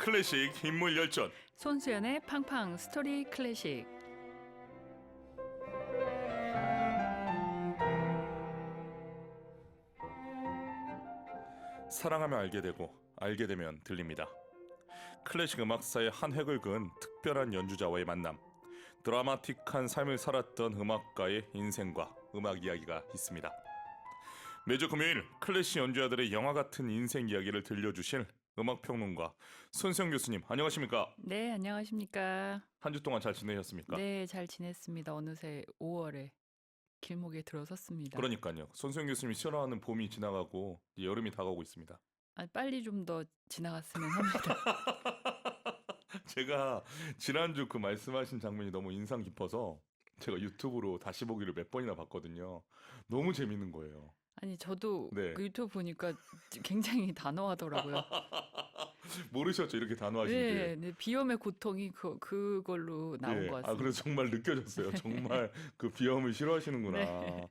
클래식 인물 열전. 손수연의 팡팡 스토리 클래식. 사랑하면 알게 되고 알게 되면 들립니다. 클래식 음악사의 한 획을 그은 특별한 연주자와의 만남. 드라마틱한 삶을 살았던 음악가의 인생과 음악 이야기가 있습니다. 매주 금요일 클래식 연주자들의 영화 같은 인생 이야기를 들려주실 음악평론가 손수영 교수님, 안녕하십니까? 네, 안녕하십니까? 한 주 동안 잘 지내셨습니까? 네, 잘 지냈습니다. 어느새 5월에 길목에 들어섰습니다. 그러니까요. 손수영 교수님이 싫어하는 봄이 지나가고 이제 여름이 다가오고 있습니다. 빨리 좀 더 지나갔으면 합니다. 제가 지난주 그 말씀하신 장면이 너무 인상 깊어서 제가 유튜브로 다시 보기를 몇 번이나 봤거든요. 너무 재밌는 거예요. 아니, 저도 네. 그 유튜브 보니까 굉장히 단호하더라고요. 모르셨죠? 이렇게 단호하신 네, 게. 네, 비염의 고통이 그걸로 나온 예. 것 같습니다. 그래서 정말 느껴졌어요. 정말 그 비염을 싫어하시는구나. 네.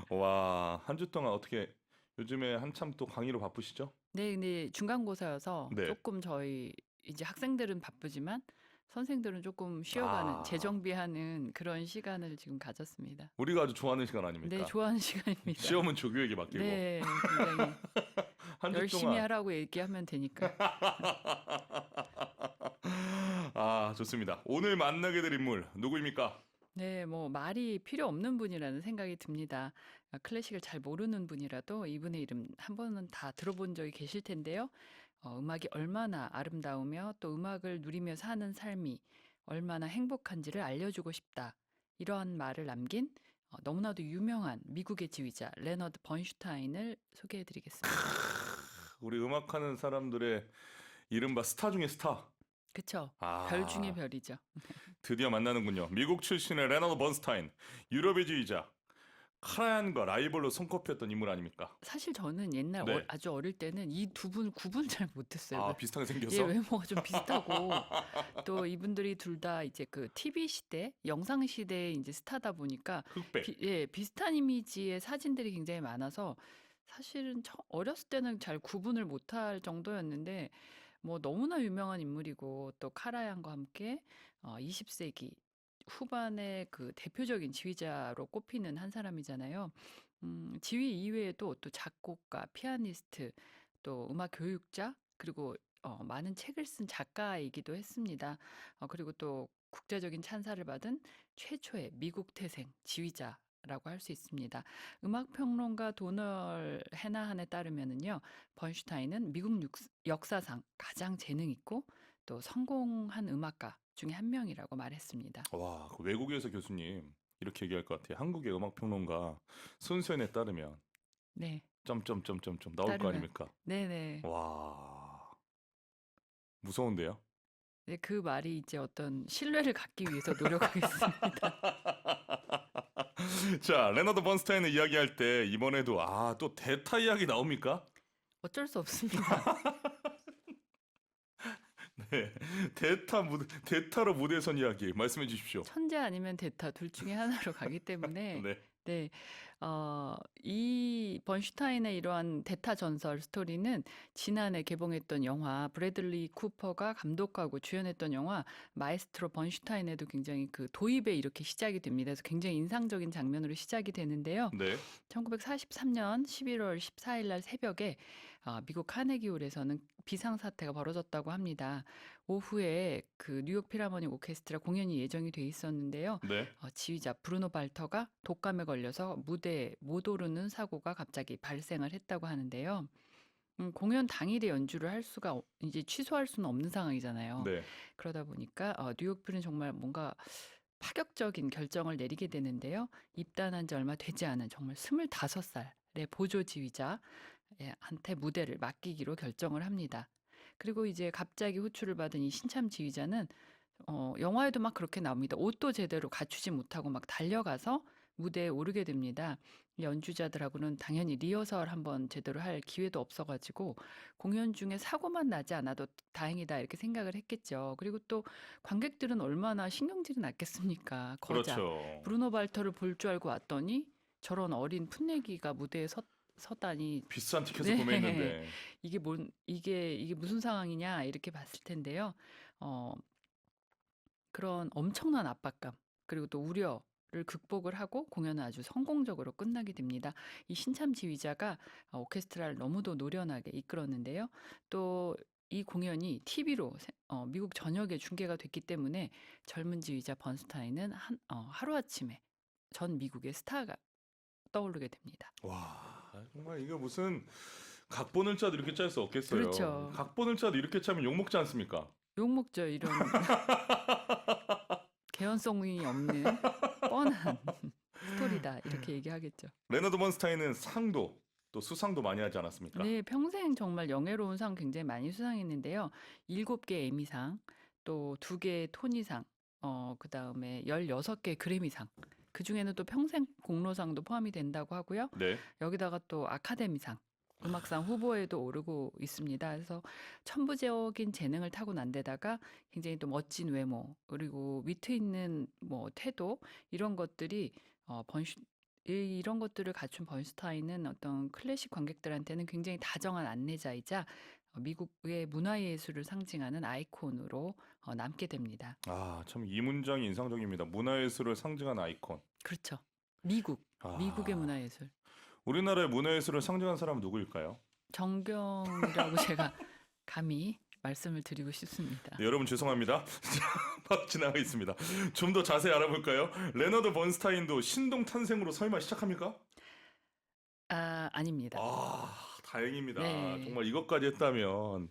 와, 한 주 동안 어떻게 요즘에 한참 또 강의로 바쁘시죠? 네, 근데 중간고사여서 네. 조금 저희 이제 학생들은 바쁘지만 선생들은 조금 쉬어가는, 아. 재정비하는 그런 시간을 지금 가졌습니다. 우리가 아주 좋아하는 시간 아닙니까? 네, 좋아하는 시간입니다. 시험은 조교에게 맡기고. 네, 굉장히 한 주 열심히 동안 하라고 얘기하면 되니까. 아, 좋습니다. 오늘 만나게 될 인물 누구입니까? 네, 뭐 말이 필요 없는 분이라는 생각이 듭니다. 클래식을 잘 모르는 분이라도 이분의 이름 한 번은 다 들어본 적이 계실 텐데요. 음악이 얼마나 아름다우며 또 음악을 누리며 사는 삶이 얼마나 행복한지를 알려주고 싶다. 이러한 말을 남긴 너무나도 유명한 미국의 지휘자 레너드 번슈타인을 소개해드리겠습니다. 우리 음악하는 사람들의 이른바 스타 중에 스타. 그쵸? 아, 별 중에 별이죠. 드디어 만나는군요. 미국 출신의 레너드 번스타인, 유럽의 지휘자. 카라얀과 라이벌로 손꼽혔던 인물 아닙니까? 사실 저는 옛날 네. 아주 어릴 때는 이 두 분 구분 잘 못했어요. 아, 비슷하게 예, 생겨서? 외모가 좀 비슷하고 또 이분들이 둘 다 이제 그 TV 시대, 영상 시대의 이제 스타다 보니까 흑백. 비슷한 이미지의 사진들이 굉장히 많아서 사실은 어렸을 때는 잘 구분을 못할 정도였는데 뭐 너무나 유명한 인물이고 또 카라얀과 함께 20세기 후반의 그 대표적인 지휘자로 꼽히는 한 사람이잖아요. 지휘 이외에도 또 작곡가, 피아니스트, 또 음악 교육자, 그리고 많은 책을 쓴 작가이기도 했습니다. 그리고 또 국제적인 찬사를 받은 최초의 미국 태생 지휘자라고 할 수 있습니다. 음악 평론가 도널 해나한에 따르면은요, 번슈타인은 미국 역사상 가장 재능 있고 또 성공한 음악가 중에 한 명이라고 말했습니다. 와, 그 외국에서 교수님 이렇게 얘기할 것 같아요. 한국의 음악평론가 손수연에 따르면 네, 점점점점점 나올 거 따르면 아닙니까? 네네. 와, 무서운데요? 네, 그 말이 이제 어떤 신뢰를 갖기 위해서 노력하겠습니다. 자, 레너드 번스타인을 이야기할 때 이번에도 또 대타 이야기 나옵니까? 어쩔 수 없습니다. 네, 대타로 무대에 선 이야기 말씀해 주십시오. 천재 아니면 대타 둘 중에 하나로 가기 때문에 네, 네, 이 번슈타인의 이러한 대타 전설 스토리는 지난해 개봉했던 영화 브래들리 쿠퍼가 감독하고 주연했던 영화 마에스트로 번슈타인에도 굉장히 그 도입에 이렇게 시작이 됩니다. 그래서 굉장히 인상적인 장면으로 시작이 되는데요. 네, 1943년 11월 14일 날 새벽에 미국 카네기홀에서는 비상사태가 벌어졌다고 합니다. 오후에 그 뉴욕 필하모닉 오케스트라 공연이 예정이 돼 있었는데요. 네. 지휘자 브루노 발터가 독감에 걸려서 무대에 못 오르는 사고가 갑자기 발생을 했다고 하는데요. 공연 당일에 연주를 할 수가 이제 취소할 수는 없는 상황이잖아요. 네. 그러다 보니까 뉴욕 필은 정말 뭔가 파격적인 결정을 내리게 되는데요. 입단한 지 얼마 되지 않은 정말 25살의 보조 지휘자한테 무대를 맡기기로 결정을 합니다. 그리고 이제 갑자기 호출을 받은 이 신참 지휘자는 영화에도 막 그렇게 나옵니다. 옷도 제대로 갖추지 못하고 막 달려가서 무대에 오르게 됩니다. 연주자들하고는 당연히 리허설 한번 제대로 할 기회도 없어가지고 공연 중에 사고만 나지 않아도 다행이다 이렇게 생각을 했겠죠. 그리고 또 관객들은 얼마나 신경질이 났겠습니까? 거자 그렇죠. 브루노 발터를 볼 줄 알고 왔더니 저런 어린 풋내기가 무대에 서다니 비싼 티켓을 네. 구매했는데. 이게 무슨 상황이냐 이렇게 봤을 텐데요. 어 그런 엄청난 압박감 그리고 또 우려를 극복을 하고 공연은 아주 성공적으로 끝나게 됩니다. 이 신참 지휘자가 오케스트라를 너무도 노련하게 이끌었는데요. 또 이 공연이 TV로 미국 전역에 중계가 됐기 때문에 젊은 지휘자 번스타인은 하루아침에 전 미국의 스타가 떠오르게 됩니다. 와, 정말 이거 무슨 각본을 짜도 이렇게 짤 수 없겠어요. 그렇죠. 각본을 짜도 이렇게 짜면 욕 먹지 않습니까? 욕먹죠. 이런 개연성이 없는 뻔한 스토리다 이렇게 얘기하겠죠. 레너드 번스타인은 상도 또 수상도 많이 하지 않았습니까? 네, 평생 정말 영예로운 상 굉장히 많이 수상했는데요. 7개 에미상, 또 2개 토니상, 그다음에 16개 그래미상. 그중에는 또 평생 공로상도 포함이 된다고 하고요. 네. 여기다가 또 아카데미상, 음악상 후보에도 오르고 있습니다. 그래서 천부적인 재능을 타고난 데다가 굉장히 또 멋진 외모, 그리고 위트 있는 뭐 태도 이런 것들이 이런 것들을 갖춘 번슈타인은 어떤 클래식 관객들한테는 굉장히 다정한 안내자이자 미국의 문화예술을 상징하는 아이콘으로 남게 됩니다. 아, 참 이 문장이 인상적입니다. 문화예술을 상징하는 아이콘. 그렇죠. 미국의 아, 문화예술. 우리나라의 문화예술을 상징한 사람은 누구일까요? 정경이라고 제가 감히 말씀을 드리고 싶습니다. 네, 여러분 죄송합니다. 막 지나가겠습니다. 좀 더 자세히 알아볼까요? 레너드 번스타인도 신동 탄생으로 설마 시작합니까? 아닙니다. 아, 다행입니다. 네. 정말 이것까지 했다면.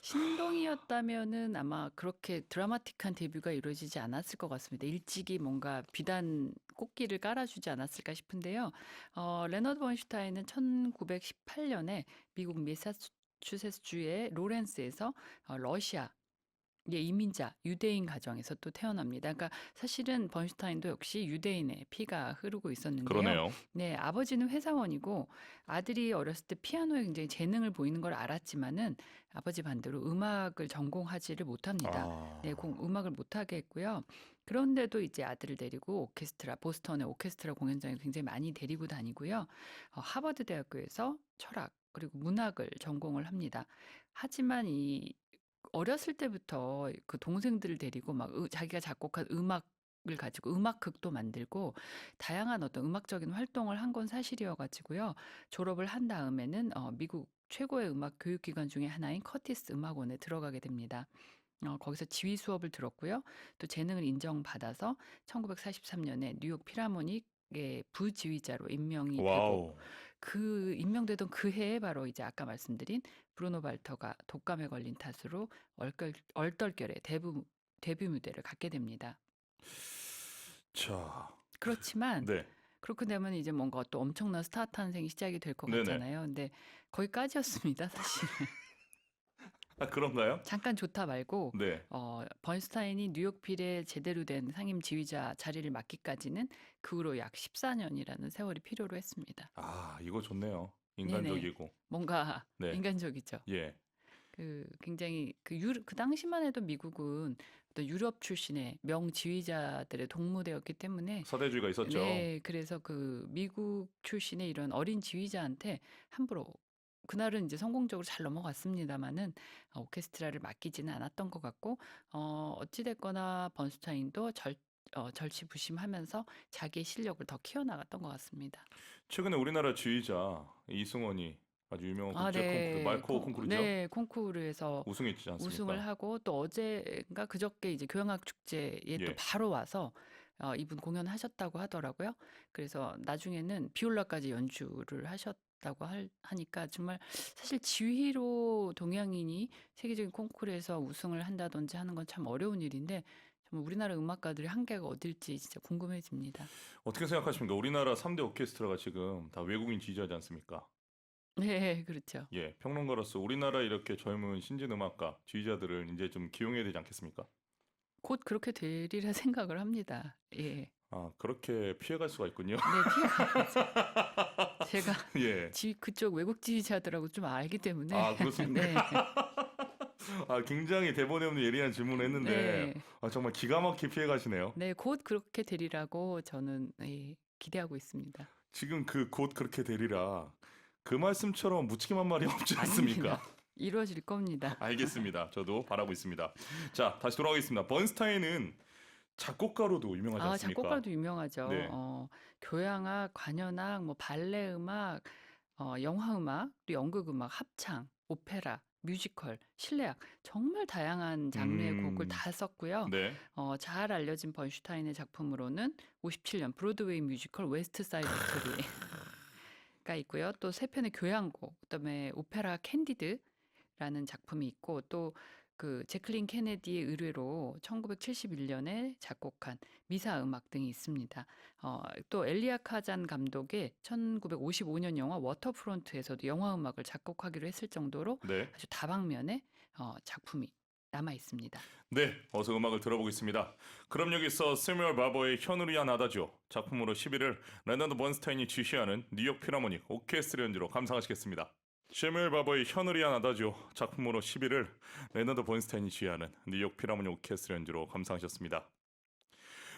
신동이었다면은 아마 그렇게 드라마틱한 데뷔가 이루어지지 않았을 것 같습니다. 일찍이 뭔가 비단 꽃길을 깔아주지 않았을까 싶은데요. 레너드 번슈타인은 1918년에 미국 매사추세츠주의 로렌스에서 러시아 이민자 유대인 가정에서 또 태어납니다. 그러니까 사실은 번슈타인도 역시 유대인의 피가 흐르고 있었는데요. 그러네요. 네, 아버지는 회사원이고 아들이 어렸을 때 피아노에 굉장히 재능을 보이는 걸 알았지만은 아버지 반대로 음악을 전공하지를 못합니다. 아, 네, 음악을 못하게 했고요. 그런데도 이제 아들을 데리고 보스턴의 오케스트라 공연장에 굉장히 많이 데리고 다니고요. 하버드 대학교에서 철학 그리고 문학을 전공을 합니다. 하지만 이 어렸을 때부터 그 동생들을 데리고 막 자기가 작곡한 음악을 가지고 음악극도 만들고 다양한 어떤 음악적인 활동을 한 건 사실이어 가지고요. 졸업을 한 다음에는 미국 최고의 음악 교육기관 중에 하나인 커티스 음악원에 들어가게 됩니다. 거기서 지휘 수업을 들었고요. 또 재능을 인정받아서 1943년에 뉴욕 필하모닉의 부지휘자로 임명이 되고 와우. 그 임명되던 그 해에 바로 이제 아까 말씀드린 브루노 발터가 독감에 걸린 탓으로 얼떨결에 데뷔 무대를 갖게 됩니다. 자, 그렇지만 네, 그렇게 되면 이제 뭔가 또 엄청난 스타 탄생이 시작이 될 것 네네. 같잖아요. 근데 거기까지였습니다, 사실. 아, 그런가요? 잠깐 좋다 말고 네. 번슈타인이 뉴욕 필에 제대로 된 상임 지휘자 자리를 맡기까지는 그 후로 약 14년이라는 세월이 필요로 했습니다. 아, 이거 좋네요. 네네. 인간적이고. 뭔가 네. 인간적이죠. 예. 굉장히 그 당시만 해도 미국은 또 유럽 출신의 명지휘자들의 동무대였기 때문에 서대주의가 있었죠. 네, 그래서 그 미국 출신의 이런 어린 지휘자한테 함부로 그날은 이제 성공적으로 잘 넘어갔습니다마는 오케스트라를 맡기지는 않았던 것 같고 어찌 됐거나 번스타인도 절치부심하면서 자기의 실력을 더 키워나갔던 것 같습니다. 최근에 우리나라 지휘자 이승원이 아주 유명한 국제 콩쿠르 네, 말코 콩쿠르죠. 네, 콩쿠르에서 우승했지 않습니까? 우승을 하고 또 어제인가 그저께 이제 교향악 축제에 또 예. 바로 와서 이분 공연하셨다고 하더라고요. 그래서 나중에는 비올라까지 연주를 하셨다고 하니까 정말 사실 지휘로 동양인이 세계적인 콩쿠르에서 우승을 한다든지 하는 건 참 어려운 일인데 정말 우리나라 음악가들의 한계가 어딜지 진짜 궁금해집니다. 어떻게 생각하십니까? 우리나라 3대 오케스트라가 지금 다 외국인 지휘자지 않습니까? 네, 그렇죠. 예, 평론가로서 우리나라 이렇게 젊은 신진 음악가 지휘자들을 이제 좀 기용해야 되지 않겠습니까? 곧 그렇게 되리라 생각을 합니다. 예. 아, 그렇게 피해갈 수가 있군요. 네, 피해가 제가 예. 그쪽 외국 지휘자들하고 좀 알기 때문에 아, 그렇습니까? 네. 아, 굉장히 대본에 없는 예리한 질문을 했는데 네. 아, 정말 기가 막히게 피해가시네요. 네, 곧 그렇게 되리라고 저는 기대하고 있습니다. 지금 곧 그렇게 되리라. 그 말씀처럼 묻히기만 말이 없지 않습니까? 아닙니다. 이루어질 겁니다. 알겠습니다. 저도 바라고 있습니다. 자, 다시 돌아가겠습니다. 번스타인은 작곡가로도 유명하지 아, 않습니까? 작곡가도 유명하죠. 네. 교향악, 관현악, 뭐 발레 음악, 영화 음악, 또 연극 음악, 합창, 오페라, 뮤지컬, 실내악 정말 다양한 장르의 곡을 음, 다 썼고요. 네. 잘 알려진 번슈타인의 작품으로는 57년 브로드웨이 뮤지컬 웨스트 사이드 스토리가 있고요. 또 세 편의 교향곡, 그다음에 오페라 캔디드라는 작품이 있고 또 그 제클린 케네디의 의뢰로 1971년에 작곡한 미사 음악 등이 있습니다. 또 엘리아 카잔 감독의 1955년 영화 워터프론트에서도 영화 음악을 작곡하기로 했을 정도로 네. 아주 다방면의 작품이 남아 있습니다. 네, 어서 음악을 들어보겠습니다. 그럼 여기서 세뮤얼 바버의 현우리안 아다지오 작품으로 11일 레너드 번스타인이 지휘하는 뉴욕 필하모닉 오케스트라 연주로 감상하시겠습니다. 세뮤얼 바버의 현우리안 아다지오 작품으로 11일 레너드 번스타인이 지휘하는 뉴욕 필하모닉 오케스트라 연주로 감상하셨습니다.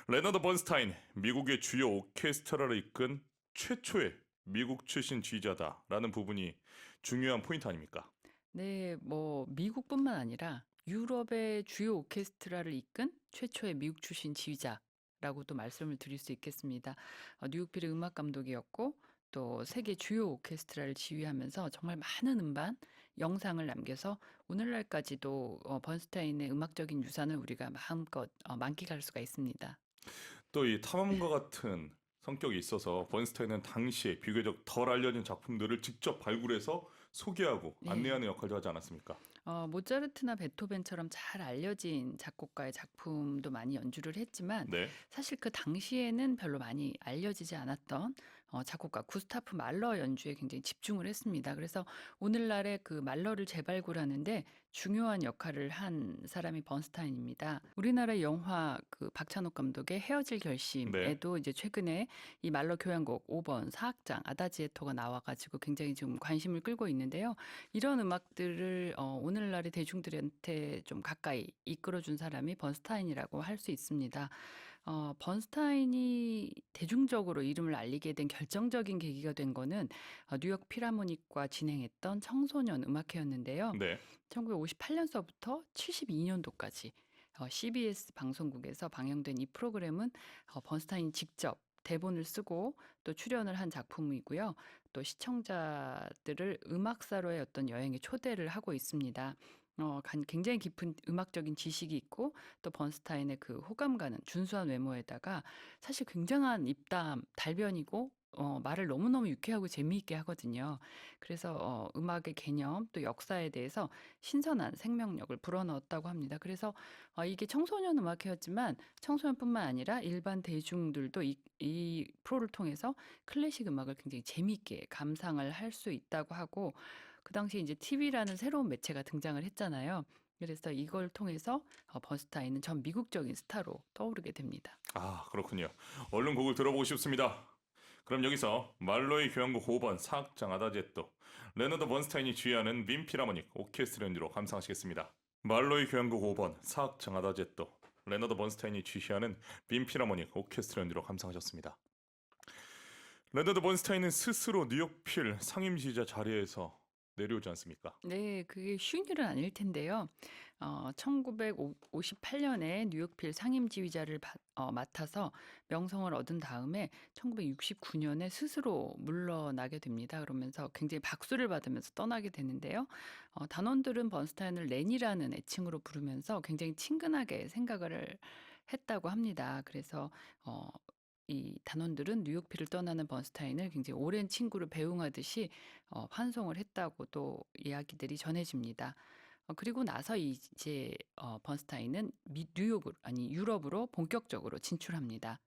레너드 번스타인, 미국의 주요 오케스트라를 이끈 최초의 미국 출신 지휘자다라는 부분이 중요한 포인트 아닙니까? 네, 뭐 미국뿐만 아니라 유럽의 주요 오케스트라를 이끈 최초의 미국 출신 지휘자라고도 말씀을 드릴 수 있겠습니다. 뉴욕필의 음악 감독이었고 또 세계 주요 오케스트라를 지휘하면서 정말 많은 음반, 영상을 남겨서 오늘날까지도 번스타인의 음악적인 유산을 우리가 마음껏 만끽할 수가 있습니다. 또 이 탐험가 같은 성격이 있어서 번스타인은 당시에 비교적 덜 알려진 작품들을 직접 발굴해서 소개하고 네. 안내하는 역할도 하지 않았습니까? 모차르트나 베토벤처럼 잘 알려진 작곡가의 작품도 많이 연주를 했지만 네. 사실 그 당시에는 별로 많이 알려지지 않았던 작곡가 구스타프 말러 연주에 굉장히 집중을 했습니다. 그래서 오늘날의 그 말러를 재발굴하는데 중요한 역할을 한 사람이 번스타인입니다. 우리나라 영화 그 박찬욱 감독의 헤어질 네. 결심에도 이제 최근에 이 말러 교향곡 5번 사악장 아다지에토가 나와가지고 굉장히 좀 관심을 끌고 있는데요. 이런 음악들을 오늘날의 대중들한테 좀 가까이 이끌어준 사람이 번스타인이라고 할 수 있습니다. 번스타인이 대중적으로 이름을 알리게 된 결정적인 계기가 된 거는 뉴욕 필하모닉과 진행했던 청소년 음악회였는데요. 네. 1958년서부터 72년도까지 CBS 방송국에서 방영된 이 프로그램은 번스타인이 직접 대본을 쓰고 또 출연을 한 작품이고요. 또 시청자들을 음악사로의 어떤 여행에 초대를 하고 있습니다. 굉장히 깊은 음악적인 지식이 있고 또 번스타인의 그 호감 가는 준수한 외모에다가 사실 굉장한 입담, 달변이고 말을 너무너무 유쾌하고 재미있게 하거든요. 그래서 음악의 개념 또 역사에 대해서 신선한 생명력을 불어넣었다고 합니다. 그래서 이게 청소년 음악회였지만 청소년뿐만 아니라 일반 대중들도 이 프로를 통해서 클래식 음악을 굉장히 재미있게 감상을 할 수 있다고 하고 그 당시에 이제 TV라는 새로운 매체가 등장을 했잖아요. 그래서 이걸 통해서 번스타인은 전 미국적인 스타로 떠오르게 됩니다. 아, 그렇군요. 얼른 곡을 들어보고 싶습니다. 그럼 여기서 말로의 교향곡 5번 사악장 아다지에토 레너드 번스타인이 지휘하는 민 필하모닉 오케스트라 연주로 감상하시겠습니다. 말로의 교향곡 5번 사악장 아다지에토 레너드 번스타인이 지휘하는 민 필하모닉 오케스트라 연주로 감상하셨습니다. 레너드 번스타인은 스스로 뉴욕 필 상임 지휘자 자리에서 내려오지 않습니까? 네, 그게 쉬운 일은 아닐 텐데요. 1958년에 뉴욕필 상임 지휘자를 맡아서 명성을 얻은 다음에 1969년에 스스로 물러나게 됩니다. 그러면서 굉장히 박수를 받으면서 떠나게 되는데요. 단원들은 번스타인을 렌이라는 애칭으로 부르면서 굉장히 친근하게 생각을 했다고 합니다. 그래서 어, 이 단원들은 뉴욕필을 떠나는 번스타인을 굉장히 오랜 친구를 배웅하듯이 환송을 했다고도 이야기들이 전해집니다. 그리고 나서 이제 번스타인은 뉴욕으로 아니 유럽으로 본격적으로 진출합니다.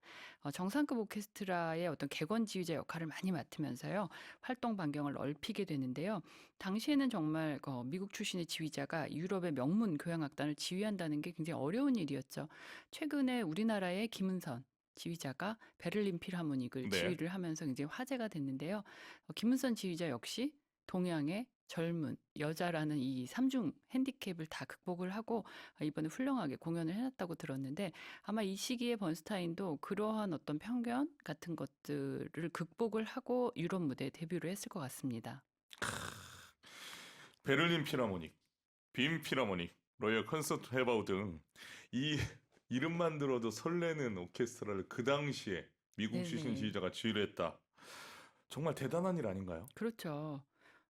정상급 오케스트라의 어떤 객원 지휘자 역할을 많이 맡으면서요 활동 반경을 넓히게 되는데요. 당시에는 정말 미국 출신의 지휘자가 유럽의 명문 교향악단을 지휘한다는 게 굉장히 어려운 일이었죠. 최근에 우리나라의 김은선 지휘자가 베를린 필하모닉을 네. 지휘를 하면서 굉장히 화제가 됐는데요. 김은선 지휘자 역시 동양의 젊은, 여자라는 이 삼중 핸디캡을 다 극복을 하고 이번에 훌륭하게 공연을 해놨다고 들었는데 아마 이 시기에 번스타인도 그러한 어떤 편견 같은 것들을 극복을 하고 유럽 무대에 데뷔를 했을 것 같습니다. 베를린 필하모닉, 빈 필하모닉, 로열 콘서트 해바우 등 이 이름만 들어도 설레는 오케스트라를 그 당시에 미국 출신 네네. 지휘자가 지휘를 했다. 정말 대단한 일 아닌가요? 그렇죠.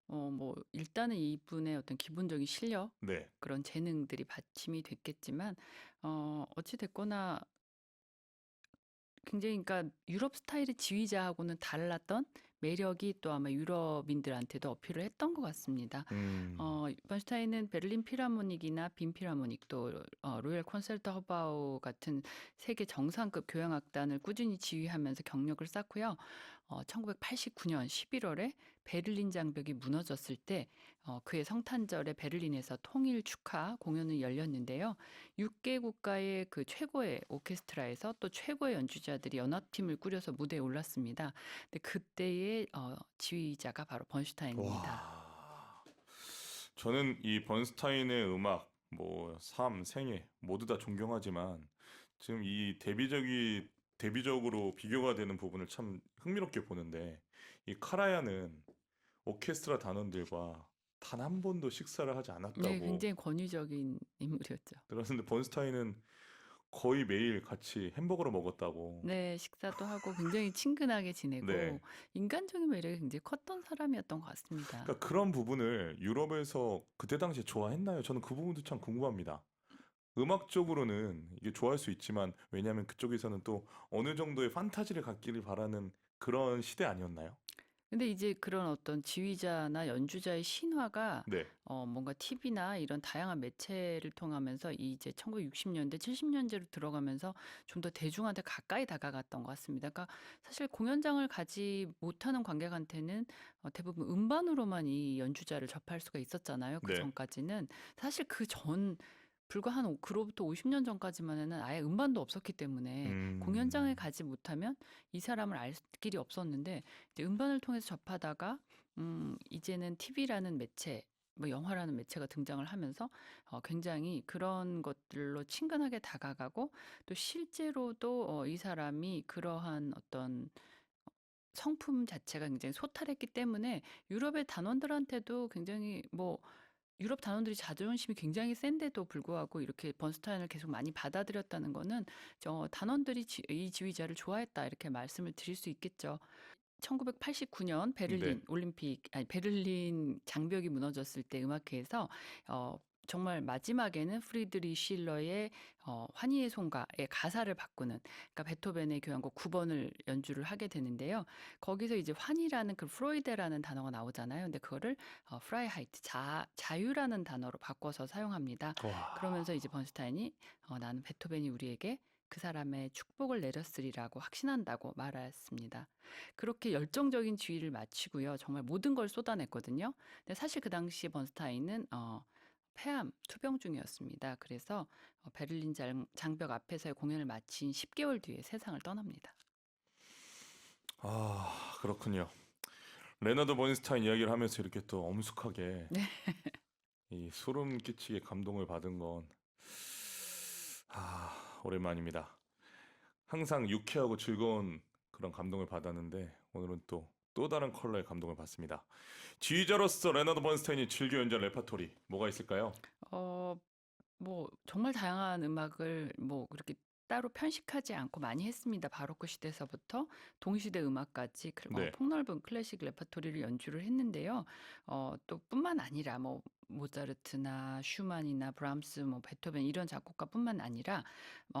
뭐 일단은 이분의 어떤 기본적인 실력, 네. 그런 재능들이 받침이 됐겠지만 어찌 됐거나 굉장히 그러니까 유럽 스타일의 지휘자하고는 달랐던 매력이 또 아마 유럽인들한테도 어필을 했던 것 같습니다. 번슈타인은 베를린 필하모닉이나 빈 필하모닉 또 로열 콘서트 허바우 같은 세계 정상급 교향악단을 꾸준히 지휘하면서 경력을 쌓고요. 1989년 11월에 베를린 장벽이 무너졌을 때 그의 성탄절에 베를린에서 통일 축하 공연이 열렸는데요. 6개 국가의 그 최고의 오케스트라에서 또 최고의 연주자들이 연합팀을 꾸려서 무대에 올랐습니다. 근데 그때의 지휘자가 바로 번슈타인입니다. 와. 저는 이 번스타인의 음악, 뭐 삶, 생애 모두 다 존경하지만 지금 이 데뷔적으로 비교가 되는 부분을 참 흥미롭게 보는데 이 카라얀은 오케스트라 단원들과 단 한 번도 식사를 하지 네, 않았다고 굉장히 권위적인 인물이었죠. 들었는데 번스타인은 거의 매일 같이 햄버거를 먹었다고. 네, 식사도 하고 굉장히 친근하게 네. 지내고 인간적인 매력이 굉장히 컸던 사람이었던 것 같습니다. 그러니까 그런 부분을 유럽에서 그때 당시에 좋아했나요? 저는 그 부분도 참 궁금합니다. 음악적으로는 이게 좋아할 수 있지만 왜냐하면 그쪽에서는 또 어느 정도의 판타지를 갖기를 바라는 그런 시대 아니었나요? 근데 이제 그런 어떤 지휘자나 연주자의 신화가 네. 뭔가 TV나 이런 다양한 매체를 통하면서 이제 1960년대, 70년대로 들어가면서 좀 더 대중한테 가까이 다가갔던 것 같습니다. 그러니까 사실 공연장을 가지 못하는 관객한테는 대부분 음반으로만 이 연주자를 접할 수가 있었잖아요. 그 네. 전까지는 사실 그 전 불과 그로부터 50년 전까지만 해는 아예 음반도 없었기 때문에 공연장에 음. 가지 못하면 이 사람을 알 길이 없었는데 이제 음반을 통해서 접하다가 이제는 TV라는 매체, 뭐 영화라는 매체가 등장을 하면서 굉장히 그런 것들로 친근하게 다가가고 또 실제로도 이 사람이 그러한 어떤 성품 자체가 굉장히 소탈했기 때문에 유럽의 단원들한테도 굉장히 뭐 유럽 단원들이 자존심이 굉장히 센데도 불구하고 이렇게 번스타인을 계속 많이 받아들였다는 거는 단원들이 이 지휘자를 좋아했다 이렇게 말씀을 드릴 수 있겠죠. 1989년 네. 베를린 올림픽 아니 베를린 장벽이 무너졌을 때 음악회에서 어 정말 마지막에는 프리드리 실러의 환희의 송가의 가사를 바꾸는 그러니까 베토벤의 교향곡 9번을 연주를 하게 되는데요. 거기서 이제 환희라는 그 프로이데라는 단어가 나오잖아요. 근데 그거를 프라이하이트 자유라는 단어로 바꿔서 사용합니다. 그러면서 와. 이제 번슈타인이 나는 베토벤이 우리에게 그 사람의 축복을 내렸으리라고 확신한다고 말했습니다. 그렇게 열정적인 지휘를 마치고요. 정말 모든 걸 쏟아냈거든요. 근데 사실 그 당시 번스타인은 폐암 투병 중이었습니다. 그래서 베를린 장벽 앞에서의 공연을 마친 10개월 뒤에 세상을 떠납니다. 아, 그렇군요. 레너드 번스타인 이야기를 하면서 이렇게 또 엄숙하게 네. 이 소름 끼치게 감동을 받은 건 오랜만입니다. 항상 유쾌하고 즐거운 그런 감동을 받았는데 오늘은 또 다른 컬러의 감동을 받습니다. 지휘자로서 레너드 번스타인이 즐겨 연주한 레파토리 뭐가 있을까요? 어 뭐 정말 다양한 음악을 뭐 그렇게 따로 편식하지 않고 많이 했습니다. 바로크 시대서부터 동시대 음악까지 네. 폭넓은 클래식 레퍼토리를 연주를 했는데요. 또 뿐만 아니라 뭐 모차르트나 슈만이나 브람스, 뭐 베토벤 이런 작곡가뿐만 아니라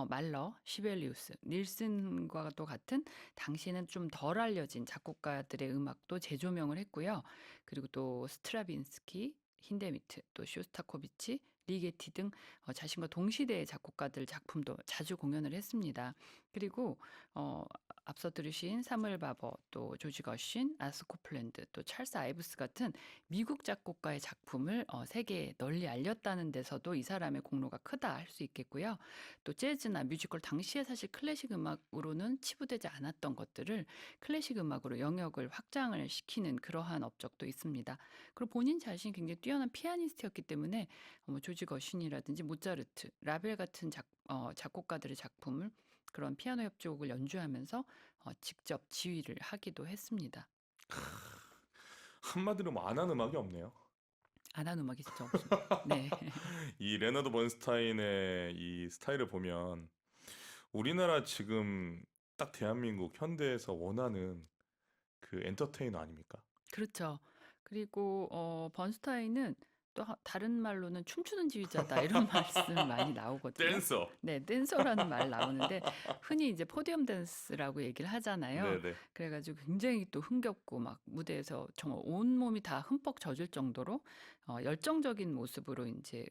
말러, 시벨리우스, 닐슨과 또 같은 당시에는 좀 덜 알려진 작곡가들의 음악도 재조명을 했고요. 그리고 또 스트라빈스키, 힌데미트, 또 쇼스타코비치, 리게티 등 자신과 동시대의 작곡가들 작품도 자주 공연을 했습니다. 그리고 앞서 들으신 사무엘 바버, 또 조지 거신, 아스 코플랜드, 또 찰스 아이브스 같은 미국 작곡가의 작품을 세계에 널리 알렸다는 데서도 이 사람의 공로가 크다 할 수 있겠고요. 또 재즈나 뮤지컬 당시에 사실 클래식 음악으로는 치부되지 않았던 것들을 클래식 음악으로 영역을 확장을 시키는 그러한 업적도 있습니다. 그리고 본인 자신이 굉장히 뛰어난 피아니스트였기 때문에 조지 거신이라든지 모차르트, 라벨 같은 작곡가들의 작품을 그런 피아노 협주곡을 연주하면서 직접 지휘를 하기도 했습니다. 한마디로 뭐 안 한 음악이 없네요. 안 한 음악이 진짜 없습니다. 네. 이 레너드 번스타인의 이 스타일을 보면 우리나라 지금 딱 대한민국 현대에서 원하는 그 엔터테이너 아닙니까? 그렇죠. 그리고 번스타인은 또 다른 말로는 춤추는 지휘자다 이런 말씀 많이 나오거든요. 댄서. 네, 댄서라는 말 나오는데 흔히 이제 포디움 댄스라고 얘기를 하잖아요. 네네. 그래가지고 굉장히 또 흥겹고 막 무대에서 정말 온 몸이 다 흠뻑 젖을 정도로 열정적인 모습으로 이제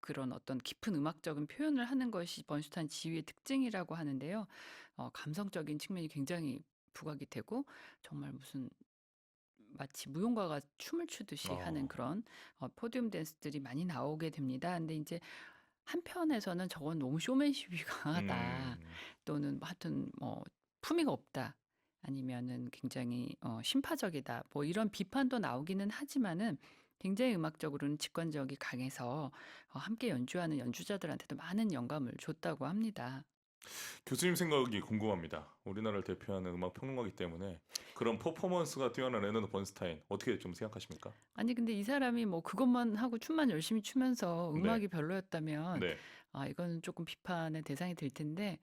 그런 어떤 깊은 음악적인 표현을 하는 것이 번슈타인 지휘의 특징이라고 하는데요. 감성적인 측면이 굉장히 부각이 되고 정말 무슨 마치 무용가가 춤을 추듯이 하는 어. 그런 포디움 댄스들이 많이 나오게 됩니다. 근데 이제 한편에서는 저건 너무 쇼맨십이 강하다. 음. 또는 하여튼 뭐 품위가 없다. 아니면은 굉장히 심파적이다. 뭐 이런 비판도 나오기는 하지만은 굉장히 음악적으로는 직관적이 강해서 함께 연주하는 연주자들한테도 많은 영감을 줬다고 합니다. 교수님 생각이 궁금합니다. 우리나라를 대표하는 음악 평론가이기 때문에 그런 퍼포먼스가 뛰어난 레너드 번스타인 어떻게 좀 생각하십니까? 아니 근데 이 사람이 뭐 그것만 하고 춤만 열심히 추면서 네. 음악이 별로였다면 네. 이거는 조금 비판의 대상이 될 텐데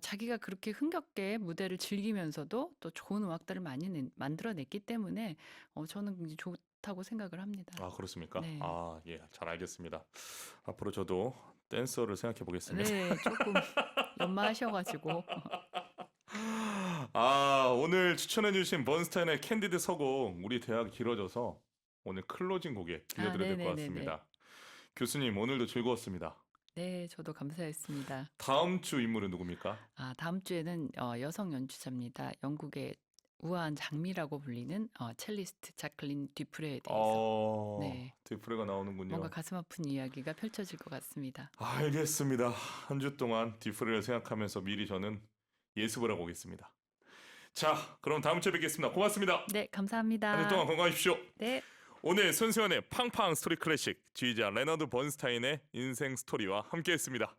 자기가 그렇게 흥겹게 무대를 즐기면서도 또 좋은 음악들을 많이 만들어냈기 때문에 저는 굉장히 좋다고 생각을 합니다. 아, 그렇습니까? 네. 아, 예, 잘 알겠습니다. 앞으로 저도 댄서를 생각해 보겠습니다. 네, 조금 연마하셔가지고 아, 오늘 추천해 주신 번스타인의 캔디드 서곡 우리 대화가 길어져서 오늘 클로징 곡에 들려드려야 될 것 네네네네. 같습니다. 교수님 오늘도 즐거웠습니다. 네, 저도 감사했습니다. 다음 주 인물은 누굽니까? 다음 주에는 여성 연주자입니다. 영국의 우아한 장미라고 불리는 첼리스트 자클린 뒤프레에 대해서 네, 디프레가 나오는군요. 뭔가 가슴 아픈 이야기가 펼쳐질 것 같습니다. 알겠습니다. 한 주 동안 디프레를 생각하면서 미리 저는 예습을 하고 오겠습니다. 자, 그럼 다음 주에 뵙겠습니다. 고맙습니다. 네, 감사합니다. 한 주 동안 건강하십시오. 네. 오늘 손수연의 팡팡 스토리 클래식 지휘자 레너드 번스타인의 인생 스토리와 함께했습니다.